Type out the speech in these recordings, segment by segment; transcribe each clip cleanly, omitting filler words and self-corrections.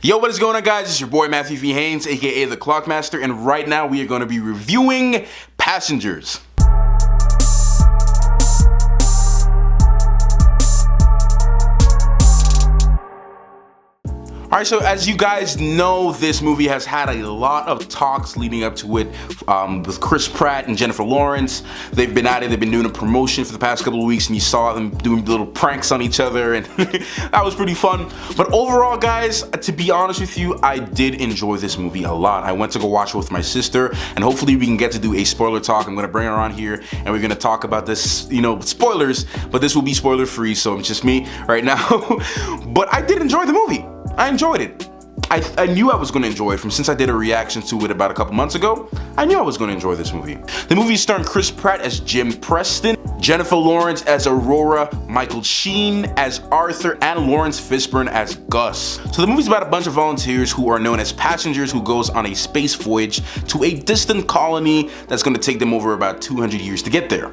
Yo, what is going on, guys? It's your boy Matthew V. Haynes, aka the Clockmaster, and right now we are going to be reviewing Passengers. Alright, so as you guys know, this movie has had a lot of talks leading up to it with Chris Pratt and Jennifer Lawrence. They've been at it, they've been doing a promotion for the past couple of weeks, and you saw them doing little pranks on each other, and that was pretty fun. But overall, guys, to be honest with you, I did enjoy this movie a lot. I went to go watch it with my sister, and hopefully we can get to do a spoiler talk. I'm going to bring her on here, and we're going to talk about this, spoilers, but this will be spoiler free, so it's just me right now. But I did enjoy the movie. I enjoyed it. I knew I was going to enjoy it since I did a reaction to it about a couple months ago. I knew I was going to enjoy this movie. The movie is starring Chris Pratt as Jim Preston, Jennifer Lawrence as Aurora, Michael Sheen as Arthur, and Lawrence Fishburne as Gus. So the movie's about a bunch of volunteers who are known as passengers who goes on a space voyage to a distant colony that's going to take them over about 200 years to get there.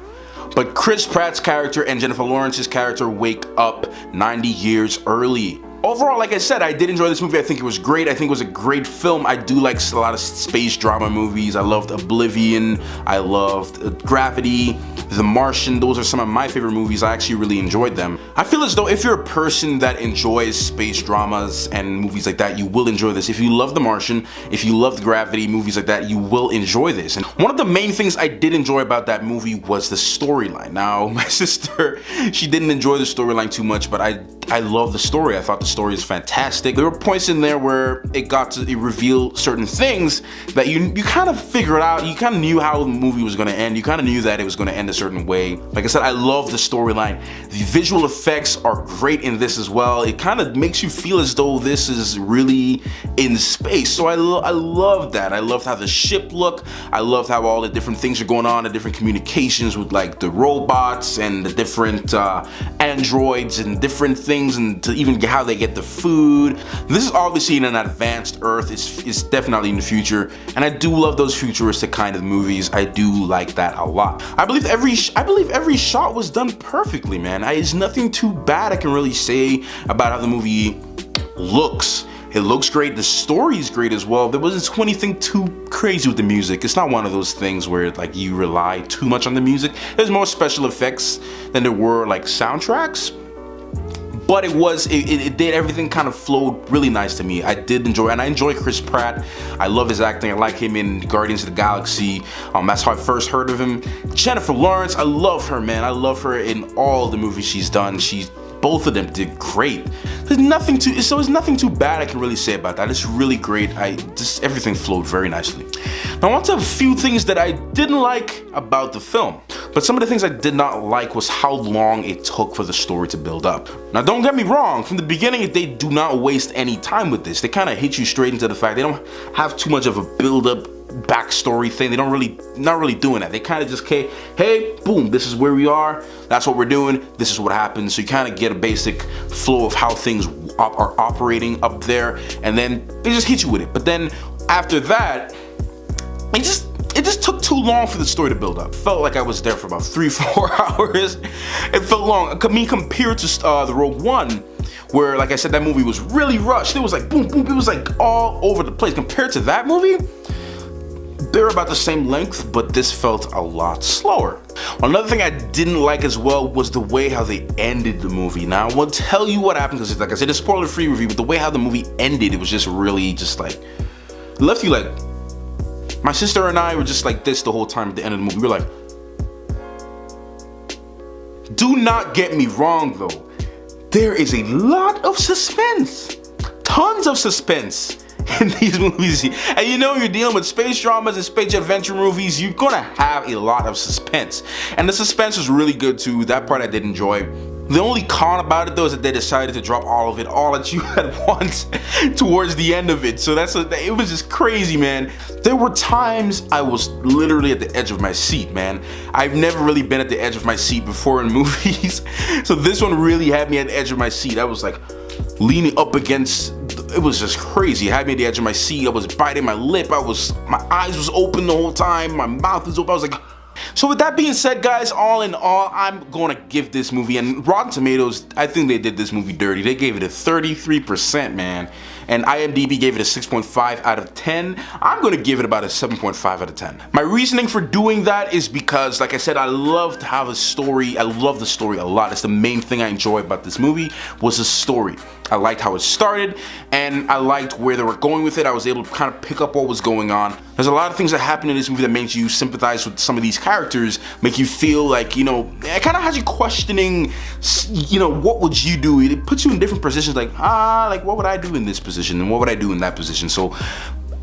But Chris Pratt's character and Jennifer Lawrence's character wake up 90 years early. Overall, like I said, I did enjoy this movie. I think it was great. I think it was a great film. I do like a lot of space drama movies. I loved Oblivion. I loved Gravity, The Martian. Those are some of my favorite movies. I actually really enjoyed them. I feel as though if you're a person that enjoys space dramas and movies like that, you will enjoy this. If you love The Martian, if you loved Gravity, movies like that, you will enjoy this. And one of the main things I did enjoy about that movie was the storyline. Now, my sister, she didn't enjoy the storyline too much, but I love the story. I thought the story is fantastic. There were points in there where it revealed certain things that you kind of figured out. You kind of knew how the movie was going to end. You kind of knew that it was going to end a certain way. Like I said, I love the storyline. The visual effects are great in this as well. It kind of makes you feel as though this is really in space. So I love that. I loved how the ship looked. I loved how all the different things are going on, the different communications with like the robots and the different androids and different things, and to even how they get the food. This is obviously in an advanced Earth. It's definitely in the future, and I do love those futuristic kind of movies. I do like that a lot. I believe every shot was done perfectly, man. There's nothing too bad I can really say about how the movie looks. It looks great. The story is great as well. There wasn't anything too crazy with the music. It's not one of those things where like you rely too much on the music. There's more special effects than there were like soundtracks. But it did, everything kind of flowed really nice to me. I did enjoy, and I enjoy Chris Pratt. I love his acting. I like him in Guardians of the Galaxy. That's how I first heard of him. Jennifer Lawrence, I love her, man. I love her in all the movies she's done. Both of them did great. There's nothing too bad I can really say about that. It's really great. Everything flowed very nicely. Now on to a few things that I didn't like about the film. But some of the things I did not like was how long it took for the story to build up. Now don't get me wrong, from the beginning they do not waste any time with this. They kind of hit you straight into the fact they don't have too much of a build-up backstory thing. They not really doing that. They kind of just, hey, boom, this is where we are, that's what we're doing, this is what happens. So you kind of get a basic flow of how things are operating up there, and then they just hit you with it. But then after that, it just took too long for the story to build up. Felt like I was there for about 3-4 hours. It felt long. I mean, compared to the Rogue One, where, like I said, that movie was really rushed. It was like boom, boom. It was like all over the place. Compared to that movie, they're about the same length, but this felt a lot slower. Another thing I didn't like as well was the way how they ended the movie. Now, I won't tell you what happened because, like I said, it's a spoiler-free review, but the way how the movie ended, it was just really just like, it left you like, my sister and I were just like this the whole time at the end of the movie. We were like, do not get me wrong though. There is a lot of suspense. Tons of suspense in these movies. And you know, you're dealing with space dramas and space adventure movies, you're gonna have a lot of suspense. And the suspense was really good too. That part I did enjoy. The only con about it though is that they decided to drop all of it all at you at once towards the end of it. So it was just crazy, man. There were times I was literally at the edge of my seat, man. I've never really been at the edge of my seat before in movies. So this one really had me at the edge of my seat. I was like leaning up against, it was just crazy. It had me at the edge of my seat. I was biting my lip. My eyes was open the whole time. My mouth was open. I was like, So with that being said, guys, all in all, I'm gonna give this movie, and Rotten Tomatoes, I think they did this movie dirty. They gave it a 33%, man. and IMDb gave it a 6.5 out of 10. I'm gonna give it about a 7.5 out of 10. My reasoning for doing that is because, like I said, I love to have a story. I love the story a lot. It's the main thing I enjoy about this movie was the story. I liked how it started, and I liked where they were going with it. I was able to kind of pick up what was going on. There's a lot of things that happen in this movie that makes you sympathize with some of these characters, make you feel like, you know, it kind of has you questioning, you know, what would you do? It puts you in different positions, like, like what would I do in this position, and what would I do in that position? So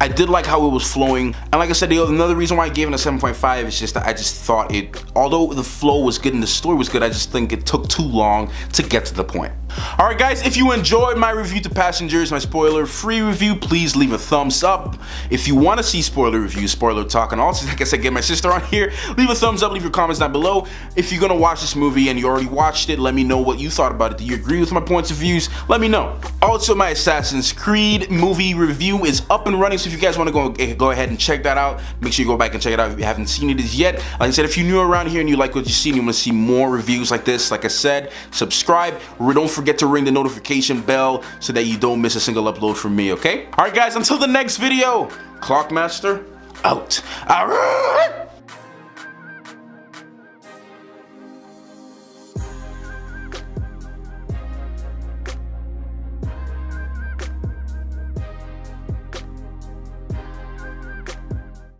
I did like how it was flowing, and like I said, another reason why I gave it a 7.5 is just that I just thought it, although the flow was good and the story was good, I just think it took too long to get to the point. Alright guys, if you enjoyed my review to Passengers, my spoiler-free review, please leave a thumbs up. If you want to see spoiler reviews, spoiler talk, and also, like I said, get my sister on here, leave a thumbs up, leave your comments down below. If you're gonna watch this movie and you already watched it, let me know what you thought about it. Do you agree with my points of views? Let me know. Also, my Assassin's Creed movie review is up and running, so if you guys want to go ahead and check that out, make sure you go back and check it out if you haven't seen it as yet. Like I said, if you're new around here and you like what you see and you want to see more reviews like this, like I said, subscribe. Don't forget to ring the notification bell so that you don't miss a single upload from me, okay? Alright guys, until the next video, Clockmaster out.